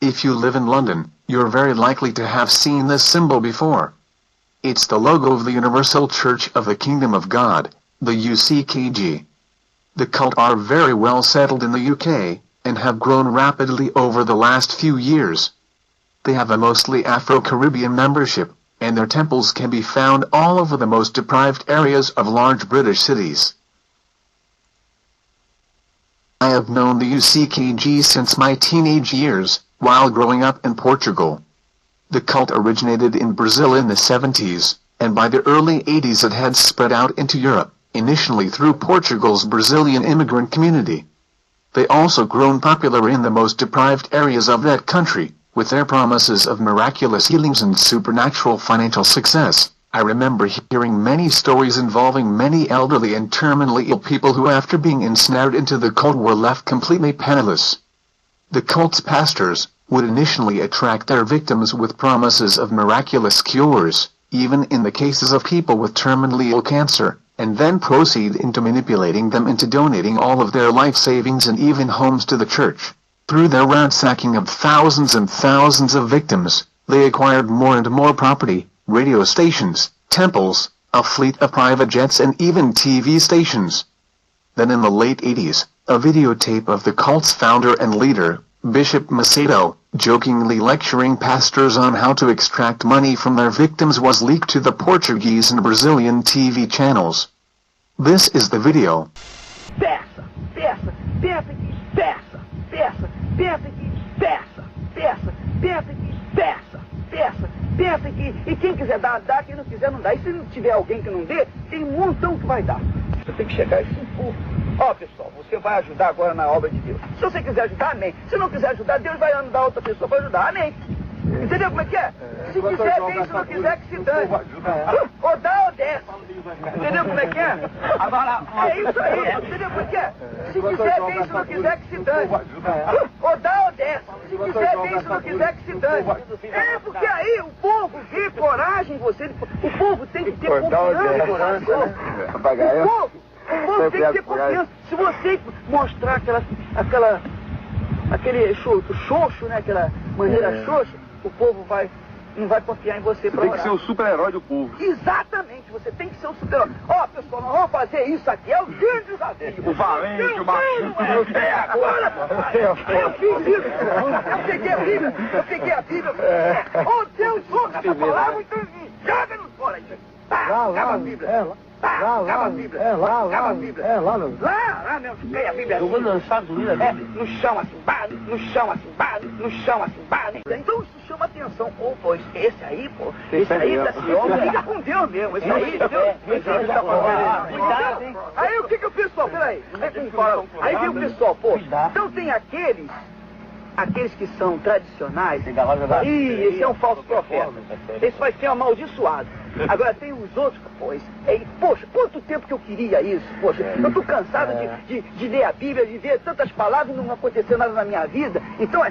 If you live in London, you're very likely to have seen this symbol before. It's the logo of the Universal Church of the Kingdom of God, the UCKG. The cult are very well settled in the UK, and have grown rapidly over the last few years. They have a mostly Afro-Caribbean membership, and their temples can be found all over the most deprived areas of large British cities. I have known the UCKG since my teenage years, while growing up in Portugal. The cult originated in Brazil in the 70s, and by the early 80s it had spread out into Europe, initially through Portugal's Brazilian immigrant community. They also grown popular in the most deprived areas of that country, with their promises of miraculous healings and supernatural financial success. I remember hearing many stories involving many elderly and terminally ill people who, after being ensnared into the cult, were left completely penniless. The cult's pastors would initially attract their victims with promises of miraculous cures, even in the cases of people with terminally ill cancer, and then proceed into manipulating them into donating all of their life savings and even homes to the church. Through their ransacking of thousands and thousands of victims, they acquired more and more property, radio stations, temples, a fleet of private jets, and even TV stations. Then in the late 80s, a videotape of the cult's founder and leader, Bishop Macedo, jokingly lecturing pastors on how to extract money from their victims was leaked to the Portuguese and Brazilian TV channels. This is the video. Pensa aqui, e quem quiser dar, dá, quem não quiser não dá. E se não tiver alguém que não dê, tem um montão que vai dar. Você tem que chegar e se impor. Ó, pessoal, você vai ajudar agora na obra de Deus. Se você quiser ajudar, amém. Se não quiser ajudar, Deus vai andar outra pessoa para ajudar, amém. Entendeu como é que é? Se quiser, bem, se não quiser, que se dane. Ou dá ou desce. Entendeu como é que é? É isso aí, entendeu como é que é? Se quiser, bem, se não quiser, que se dane. Ou dá ou desce. Se quiser, bem, se não quiser, que se dane. É, porque aí o povo vê coragem em você. O povo tem que ter confiança. O povo tem que ter confiança. Se você mostrar aquele xoxo, né? Aquela maneira xoxa, o povo não vai confiar em você para orar. Tem que ser o super-herói do povo. Exatamente, você tem que ser o super-herói. Ó, pessoal, nós vamos fazer isso aqui, é o grande desafio. O valente, o machinho. Agora, eu fiz isso. Eu peguei a Bíblia. Oh, Deus, ouça essa palavra, então joga nos fora aí. Acaba a Bíblia. Acaba a Bíblia. Acaba a Bíblia. Lá, meu, peguei a Bíblia. Eu vou lançar do livro. No chão assim, no chão assim, no chão assim, Então isso chama atenção. Pô, pois esse aí, pô. Esse aí tá assim, fica com Deus mesmo. Esse aí, Deus tá fazendo. Aí o que o pessoal, peraí. Aí vem o pessoal, pô. Então tem aqueles que são tradicionais. Ih, esse é um falso profeta. Esse vai ser amaldiçoado. Agora tem os outros, pois. Poxa, quanto tempo que eu queria isso, poxa. Eu tô cansado de ler a Bíblia, de ver tantas palavras e não acontecer nada na minha vida. Então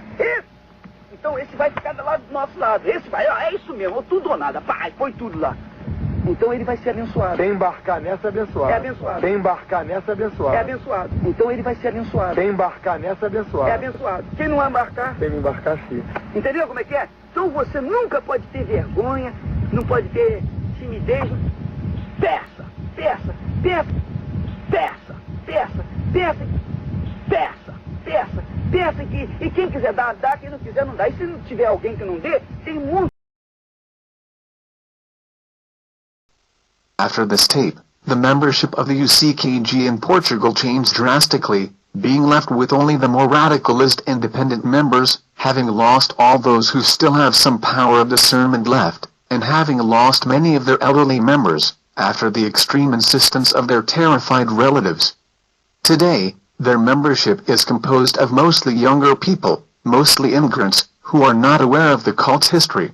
esse vai ficar do nosso lado. Esse vai, é isso mesmo, tudo ou nada. Pai, põe tudo lá. Então ele vai ser abençoado. Quem embarcar nessa é abençoado. É abençoado. Quem embarcar nessa é abençoado. É abençoado. Então ele vai ser abençoado. Quem embarcar nessa é abençoado. É abençoado. Quem não embarcar... Quem não embarcar, sim. Entendeu como é que é? Então você nunca pode ter vergonha, não pode ter timidez. Peça aqui. E quem quiser dar, dá, quem não quiser não dá. E se não tiver alguém que não dê, tem muito. After this tape, the membership of the UCKG in Portugal changed drastically, being left with only the more radicalist independent members, having lost all those who still have some power of discernment left, and having lost many of their elderly members, after the extreme insistence of their terrified relatives. Today, their membership is composed of mostly younger people, mostly immigrants, who are not aware of the cult's history.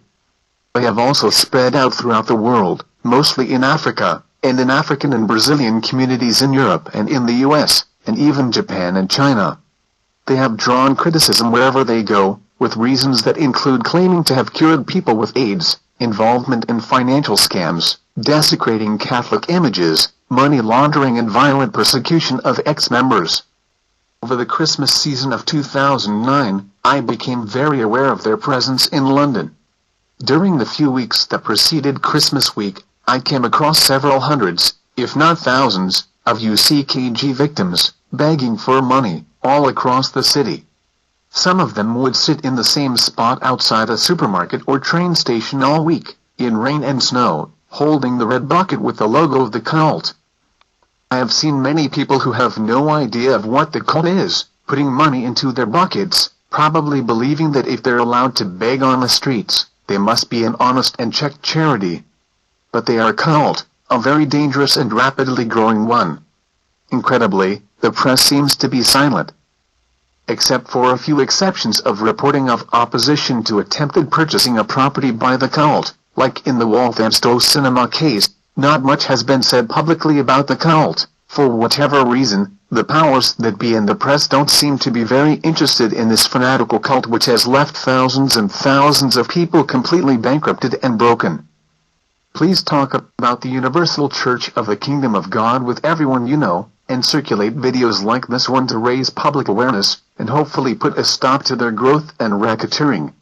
They have also spread out throughout the world, mostly in Africa, and in African and Brazilian communities in Europe and in the US, and even Japan and China. They have drawn criticism wherever they go, with reasons that include claiming to have cured people with AIDS, involvement in financial scams, desecrating Catholic images, money laundering and violent persecution of ex-members. Over the Christmas season of 2009, I became very aware of their presence in London. During the few weeks that preceded Christmas week, I came across several hundreds, if not thousands, of UCKG victims, begging for money, all across the city. Some of them would sit in the same spot outside a supermarket or train station all week, in rain and snow, holding the red bucket with the logo of the cult. I have seen many people who have no idea of what the cult is, putting money into their buckets, probably believing that if they're allowed to beg on the streets, they must be an honest and checked charity. But they are a cult, a very dangerous and rapidly growing one. Incredibly, the press seems to be silent. Except for a few exceptions of reporting of opposition to attempted purchasing a property by the cult, like in the Walthamstow cinema case, not much has been said publicly about the cult. For whatever reason, the powers that be in the press don't seem to be very interested in this fanatical cult which has left thousands and thousands of people completely bankrupted and broken. Please talk about the Universal Church of the Kingdom of God with everyone you know, and circulate videos like this one to raise public awareness, and hopefully put a stop to their growth and racketeering.